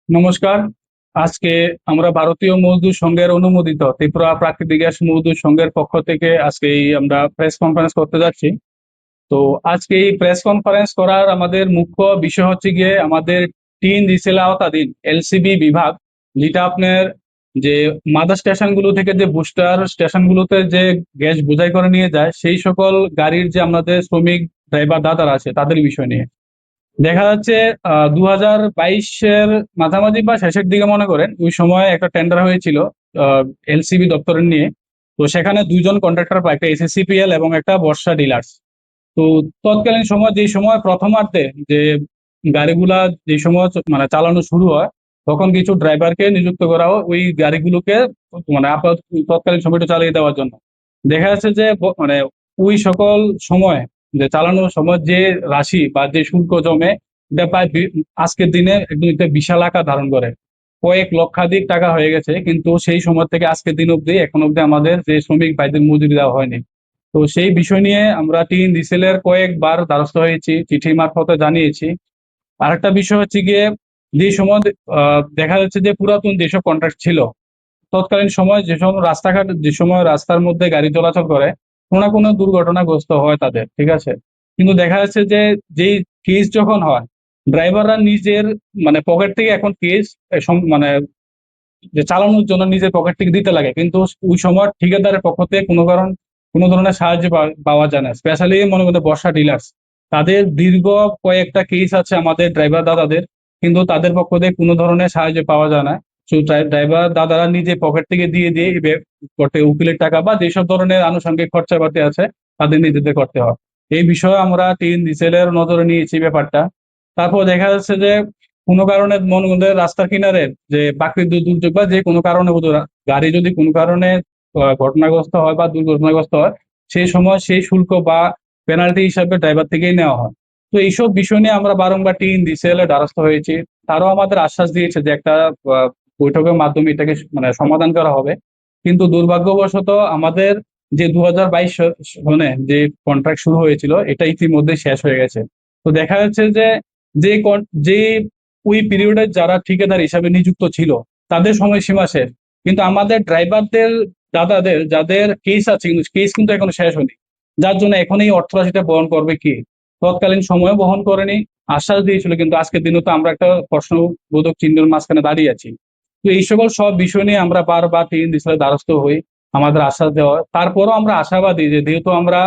নমস্কার। আজকে আমরা ভারতীয় মজদুর সংঘের অনুমোদিত ত্রিপুরা প্রাকৃতিক গ্যাস মজদুর সংঘের পক্ষ থেকে আজকে আমরা প্রেস কনফারেন্স করতে যাচ্ছি। তো আজকে এই প্রেস কনফারেন্স করার আমাদের মুখ্য বিষয় হচ্ছে গিয়ে আমাদের টিন রিসেল আওতাধীন এলসিবি বিভাগ, যেটা আপনার যে মাদার স্টেশনগুলো থেকে যে বুস্টার স্টেশনগুলোতে যে গ্যাস বোঝাই করে নিয়ে যায়, সেই সকল গাড়ির যে আমাদের শ্রমিক ড্রাইভার দাদারা আছে তাদের বিষয় নিয়ে দেখা যাচ্ছে 2022-এর মাঝামাঝি বা শেষের দিকে মনে করেন ওই সময় একটা টেন্ডার হয়েছিল এলসিবি দপ্তরের নিয়ে। তো সেখানে দুইজন কন্ট্রাক্টর পায়, একটা এসএসসিপিএল এবং একটা বর্ষা ডিলার্স। তো তৎকালীন সময় যে সময় প্রথমার্ধে যে গাড়িগুলা যে সময় মানে চালানো শুরু হয়, তখন কিছু ড্রাইভারকে নিযুক্ত করা হয় ওই গাড়িগুলোকে মানে আপাতত তৎকালীন সময়টা চালিয়ে দেওয়ার জন্য। দেখা যাচ্ছে যে মানে ওই সকল সময় যে চালানোর সময় যে রাশি বা যে শুল্ক জমে, এটা প্রায় আজকের দিনে একদম একটা বিশাল আকার ধারণ করে, কয়েক লক্ষাধিক টাকা হয়ে গেছে। কিন্তু সেই সময় থেকে আজকের দিন অব্দি এখন অব্দি আমাদের যে শ্রমিক ভাইদের মজুরি দেওয়া হয়নি। তো সেই বিষয় নিয়ে আমরা টিন রিসেলের কয়েকবার দ্বারস্থ হয়েছি, চিঠি মারফতে জানিয়েছি। আরেকটা বিষয় হচ্ছে গিয়ে যে সময় দেখা যাচ্ছে যে পুরাতন যেসব কন্ট্রাক্ট ছিল, তৎকালীন সময় যেসব রাস্তাঘাট যে সময় রাস্তার মধ্যে গাড়ি চলাচল করে, কোনো না কোনো দুর্ঘটনাগ্রস্ত হয় তাদের, ঠিক আছে। কিন্তু দেখা যাচ্ছে যে যেই কেস যখন হয়, ড্রাইভাররা নিজের মানে পকেট থেকে এখন কেস মানে যে চালানোর জন্য নিজের পকেট থেকে দিতে লাগে, কিন্তু ওই সময় ঠিকাদারের পক্ষ থেকে কোনো ধরনের সাহায্য পাওয়া যায় না। স্পেশালি মনে করেন বর্ষা ডিলার্স, তাদের দীর্ঘ কয়েকটা কেস আছে আমাদের ড্রাইভার দাদাদের, কিন্তু তাদের পক্ষ থেকে কোনো ধরনের সাহায্য পাওয়া যায় না। ড্রাইভার দাদারা নিজে পকেট থেকে দিয়ে দিয়ে করতে উকিলের টাকা বা যেসব ধরনের আনুষঙ্গিক খরচাপাতি আছে তাদের নিজেদের করতে হয়। এই বিষয়ে আমরা টিন রিসেলের নজরে নিয়েছি ব্যাপারটা। তারপর দেখা যাচ্ছে যে কোনো কারণে মনে করেন রাস্তার কিনারে যে প্রাকৃতিক দুর্যোগ বা যে কোনো কারণে গাড়ি যদি কোনো কারণে ঘটনাগ্রস্ত হয় বা দুর্ঘটনাগ্রস্ত হয়, সেই সময় সেই শুল্ক বা পেনাল্টি হিসাবে ড্রাইভার থেকেই নেওয়া হয়। তো এইসব বিষয় নিয়ে আমরা বারংবার টিন ডিসিএল দ্বারস্থ হয়েছি। তারাও আমাদের আশ্বাস দিয়েছে যে একটা বৈঠকের মাধ্যমে এটাকে মানে সমাধান করা হবে। কিন্তু দুর্ভাগ্যবশত আমাদের যে 2022 সনে যে কন্ট্রাক্ট শুরু হয়েছিল, এটা ইতিমধ্যে শেষ হয়ে গেছে। তো দেখা যাচ্ছে যে যে যে ওই পিরিয়ডে যারা ঠিকাদার হিসাবে নিযুক্ত ছিল তাদের সময়সীমা শেষ, কিন্তু আমাদের ড্রাইভারদের দাদাদের যাদের কেস আছে কেস কিন্তু এখনো শেষ হয়নি। যার জন্য এখন এই অর্থরাশিটা বহন করবে কি, তৎকালীন সময় বহন করেনি, আশ্বাস দিয়েছিল, কিন্তু আজকের দিনে তো আমরা একটা প্রশ্নবোধক চিহ্নের মাঝখানে দাঁড়িয়ে আছি। তো এই সকল সব বিষয় নিয়ে আমরা বারবার টিন দিশার দ্বারস্থ হই, আমাদের আশ্বাস দেওয়া। তারপরও আমরা আশাবাদী যে যেহেতু আমরা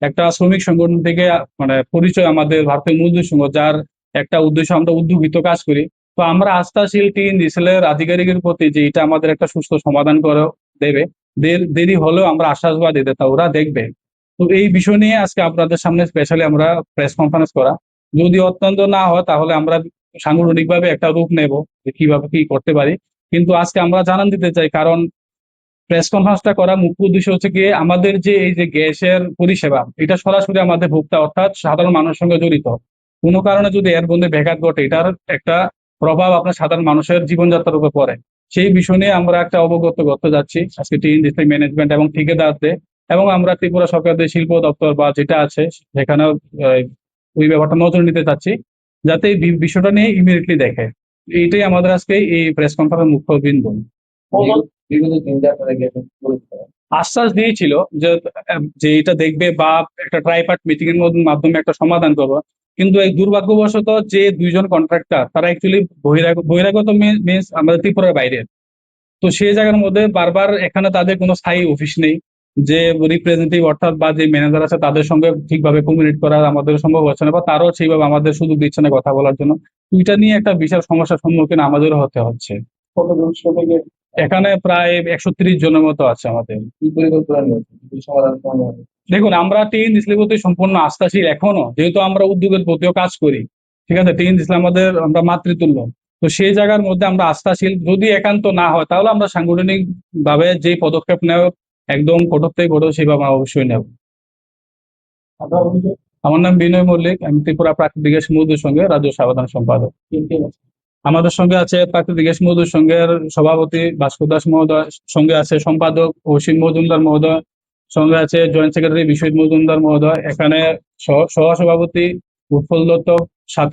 একটা শ্রমিক সংগঠন থেকে মানে পরিচয় আমাদের ভারতীয় মজদুর সংঘ, যার একটা উদ্দেশ্য আমরা উদ্যোগিত কাজ করি। তো আমরা আস্থাশীল টিন রিসেলের আধিকারিকের প্রতি যে এটা আমাদের একটা সুস্থ সমাধান করে দেবে। দেরি হলেও আমরা আশ্বাসবাদী তা ওরা দেখবে। তো এই বিষয় নিয়ে আজকে আপনাদের সামনে স্পেশালি আমরা প্রেস কনফারেন্স করা। যদি অত্যন্ত না হয় তাহলে আমরা সাংগঠনিকভাবে একটা রূপ নেব যে কিভাবে কি করতে পারি। কিন্তু আজকে আমরা জানান দিতে চাই, কারণ প্রেস কনফারেন্সটা করার মুখ্য উদ্দেশ্য হচ্ছে কি আমাদের যে এই যে গ্যাসের পরিষেবা, এটা সরাসরি আমাদের ভোক্তা অর্থাৎ সাধারণ মানুষের সঙ্গে জড়িত। কোনো কারণে যদি এর মধ্যে ব্যাঘাত ঘটে, এটার একটা প্রভাব আপনার সাধারণ মানুষের জীবনযাত্রার উপর পড়ে। সেই বিষয় নিয়ে আমরা একটা অবগত করতে যাচ্ছি আজকে টিন ডিস্ট্রিক্ট ম্যানেজমেন্ট এবং ঠিকাদারদের, এবং আমরা ত্রিপুরা সরকারের শিল্প দপ্তর বা যেটা আছে সেখানে ওই ব্যাপারটা নজর নিতে চাচ্ছি, যাতে এই বিষয়টা নিয়ে ইমিডিয়েটলি দেখে। এইটাই আমাদের আজকে এই প্রেস কনফারেন্স মুখ্য বিন্দু। আশ্বাস দিয়েছিল যে যে এটা দেখবে বা একটা ট্রাইপার্ট মিটিং এর মাধ্যমে একটা সমাধান করবো। কিন্তু এই দুর্ভাগ্যবশত যে দুইজন কন্ট্রাক্টর তারা অ্যাকচুয়ালি বহিরাগত মিনস আমাদের ত্রিপুরার বাইরে। তো সেই জায়গার মধ্যে বারবার এখানে তাদের কোনো স্থায়ী অফিস নেই, যে রিপ্রেজেন্টেটিভ অর্থাৎ বা যে ম্যানেজার আছে তাদের সঙ্গে ঠিকভাবে কমিউনিকেট করা আমাদের সম্ভব হচ্ছে না, বা তারাও সেইভাবে আমাদের সুযোগ দিচ্ছে না কথা বলার জন্য। এটা নিয়ে একটা বিশাল সমস্যার সম্মুখীন আমাদেরও হতে হচ্ছে। কতজন শ্রমিক এখানে প্রায় 130 জনের মতো আছে আমাদের। কি পরিকল্পনা নিয়েছে সমাধান সমাধান? দেখুন, আমরা টিন ডিসেলের প্রতি সম্পূর্ণ আস্থাশীল এখনো, যেহেতু আমরা উদ্যোগের প্রতিও কাজ করি, ঠিক আছে। টিন ডিসেল আমাদের আমরা মাতৃতুল্য। তো সেই জায়গার মধ্যে আমরা আস্থাশীল, যদি একান্ত না হয় তাহলে আমরা সাংগঠনিক ভাবে যে পদক্ষেপ নেব একদম কঠোর থেকে কঠোর সেভাবে আমরা অবশ্যই নেব। আমার নাম বিনয় মল্লিক, আমি ত্রিপুরা প্রাকৃতিক গ্যাস মজদুর সঙ্গে রাজ্য সাধারণ সম্পাদক। আমাদের সঙ্গে আছে প্রাকৃতিক গ্যাস মজদুর সংঘের সভাপতি ভাস্কর দাস মহোদয়, সঙ্গে আছে সম্পাদক অসীম মজুমদার মহোদয়, সঙ্গে আছে জয়েন্ট সেক্রেটারি বিশ্বজিৎ মজুমদার মহোদয়, এখানে সহ সভাপতি উৎপল দত্ত,